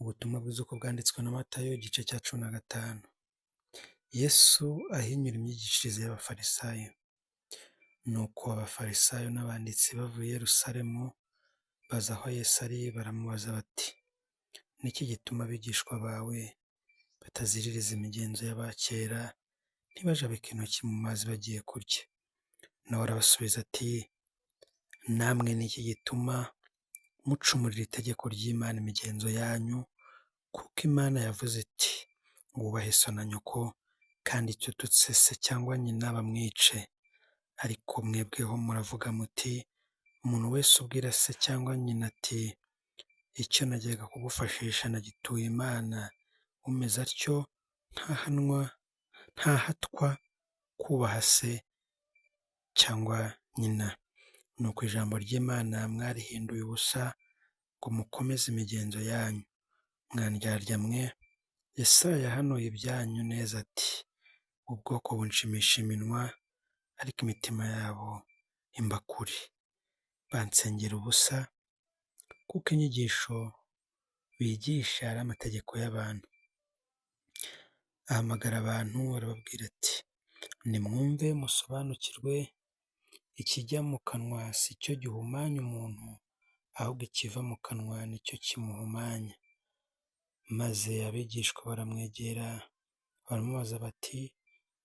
Ubutumwa bwiza uko bwanditswe na Matayo igice cya 15. Yesu ahinyura imyigishirize y'abafarisayo. Nuko abafarisayo n'abanditsi bavuye i Yerusalemu baza aho Yesu ari, baramubaza bati, ni iki gituma abigishwa bawe bataziririza imigenzo y'abakera, ntibajabike intoki mu mazi bagiye kurya? Nawe arabasubiza ati, namwe ni iki gituma mucumurira itegeko ry'Imana imigenzo yanyu? Kuko Imana yavuze iti, wubahe so na nyoko, kandi icyo ututse se cyangwa nyina bamwice. Ariko mwebweho muravuga muti, umuntu wese ubwira se cyangwa nyina ati, icyo najyaga kugufashisha nagituye Imana, umeze atyo ntahatwa kubaha se cyangwa nyina. Nuko ijambo ry'Imana mwarihinduye ubusa ngo mukomeze imigenzo yanyu. Mwandyarya mwe! Yesaya yahanuye ibyanyu neza ati, ubwoko bunshimisha iminwa, ariko imitima yabo imba kure. Bansengera ubusa, kuko inyigisho bigisha ari amategeko y'abantu. Ahamagara abantu arababwira ati, nimwumve musobanukirwe, ikijya mu kanwa si cyo gihumanya umuntu, ahubwo ikiva mu kanwa ni cyo kimuhumanya. Maze abigishwa baramwegera baramubaza bati,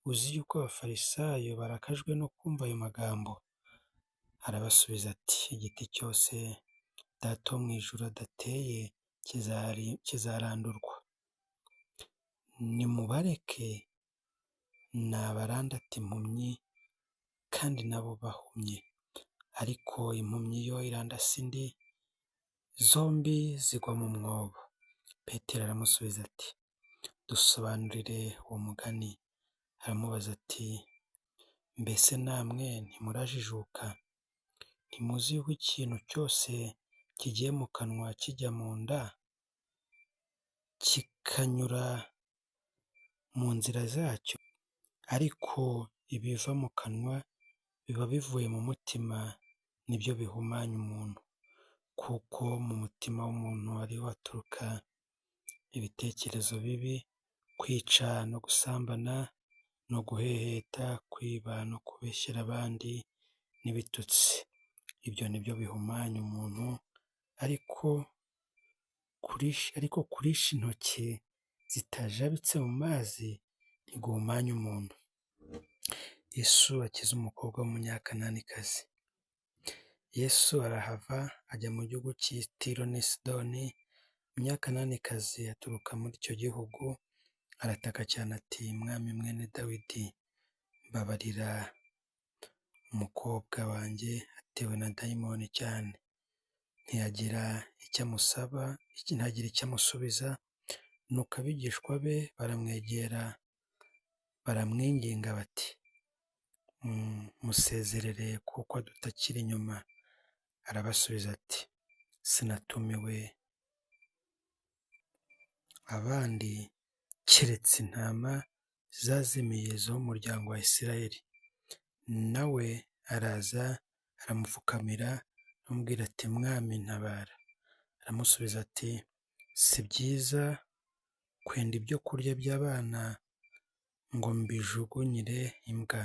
uzi yuko abafarisayo barakajwe no kumva ayo magambo? Arabasubiza ati, igiti cyose Data wo mu ijuru adateye kizarandurwa. Nimubareke, nabarandata impumyi, kandi nabo bahumye. Ariko impumyi yo irandasa indi, zombi zigwa mu mwobo. Petero aramusubiza ati, dusobanurire uwo mugani. Aramubaza ati, mbese namwe ntimurajijuka? Ntimuzi yuko ikintu cyose kigiye mu kanwa kijya mu nda, kikanyura mu nzira zacyo? Ariko ibiva mu kanwa biba bivuye mu mutima, nibyo bihumanya umuntu. Kuko mu mutima w'umuntu ariho haturuka ibitekerezo bibi, kwica no gusambana no guheheta, kwiba no kubeshyera abandi n'ibitutsi. Ibyo nibyo bihumanya umuntu, ariko kurisha intoki zitajabitse mu mazi ntiguhumanya umuntu. Yesu akiza umukobwa w'umunyakananikazi. Yesu arahava ajya mu gihugu cy'i Tiro n'i Sidoni. Umunyakananikazi aturuka muri icyo gihugu arataka cyane ati, mwami mwene Dawidi, mbabarira, umukobwa wanjye atewe na dayimoni cyane. Ntiyagira icyo amusubiza. Nuko abigishwa be baramwegera baramwinginga bati, musezerere kuko adutakira inyuma. Arabasubiza ati, sinatumiwe abandi keretse intama zazimiye zo mu muryango wa Isirayeli. Nawe araza aramupfukamira aramubwira ati, mwami ntabara. Aramusubiza ati, si byiza kwenda ibyo kurya by'abana ngo mbijugunyire imbwa.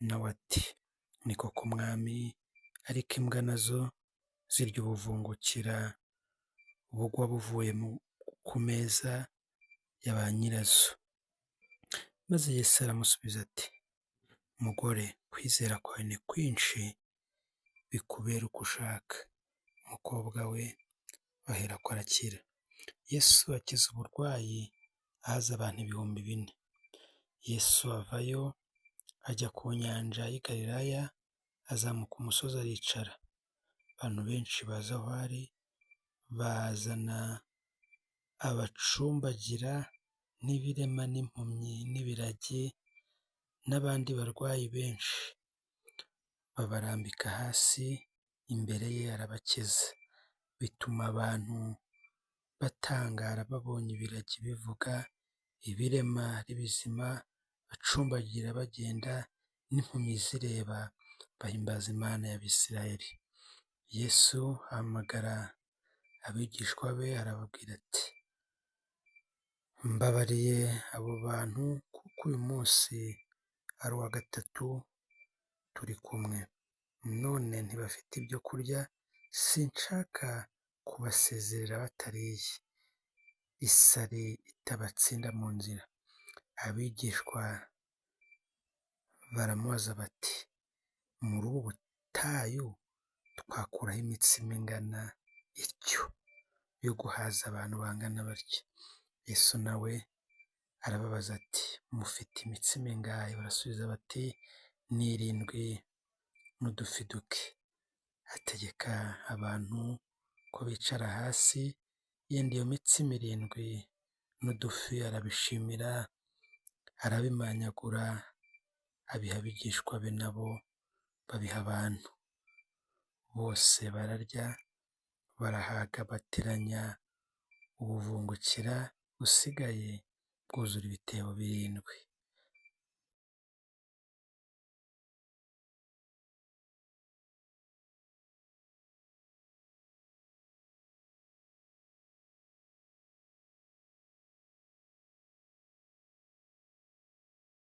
Nawe ati, ni koko mwami, ariko imbwa nazo zirya ubuvungukira bugwa buvuye ku meza ya ba nyirazo. Maze Yesu aramusubiza ati, mugore, kwizera kwawe ni kwinshi, bikubere uko ushaka. Umukobwa we aherako arakira. Yesu akiza uburwayi, ahaza abantu 4,000. Yesu avayo ajya ku nyanja y'i Galilaya, azamuka umusozi aricara. Abantu benshi baza aho ari, bazana abacumbagira n'ibirema n'impumyi n'ibiragi n'abandi barwayi benshi, babarambika hasi imbere ye arabakiza. Bituma abantu batangara babonye ibiragi bivuga, ibirema ari bizima, bacumbagira bagenda, n'impumyi zireba, bahimbaza Imana y'Abisirayeli. Yesu ahamagara abigishwa be arababwira ati, mbabariye abo bantu kuko uyu munsi ari uwa gatatu turi kumwe, none ntibafite ibyo kurya, sinshaka kubasezerera batariye, isari itabatsinda mu nzira. Abigishwa baramubaza bati, muri ubu butayu twakuraho imitsima ingana ityo yo guhaza abantu bangana batya? Yesu nawe arababaza ati, mufite imitsima ingahe? Barasubiza bati, ni 7 n'udufi duke. Ategeka abantu ko bicara hasi, yenda iyo mitsima 7 n'udufi arabishimira, arabimanyagura, abiha abigishwa be nabo babiha abantu. Bose bararya, barahaga, bateranya ubuvungukira busigaye bwuzura ibitebo 7.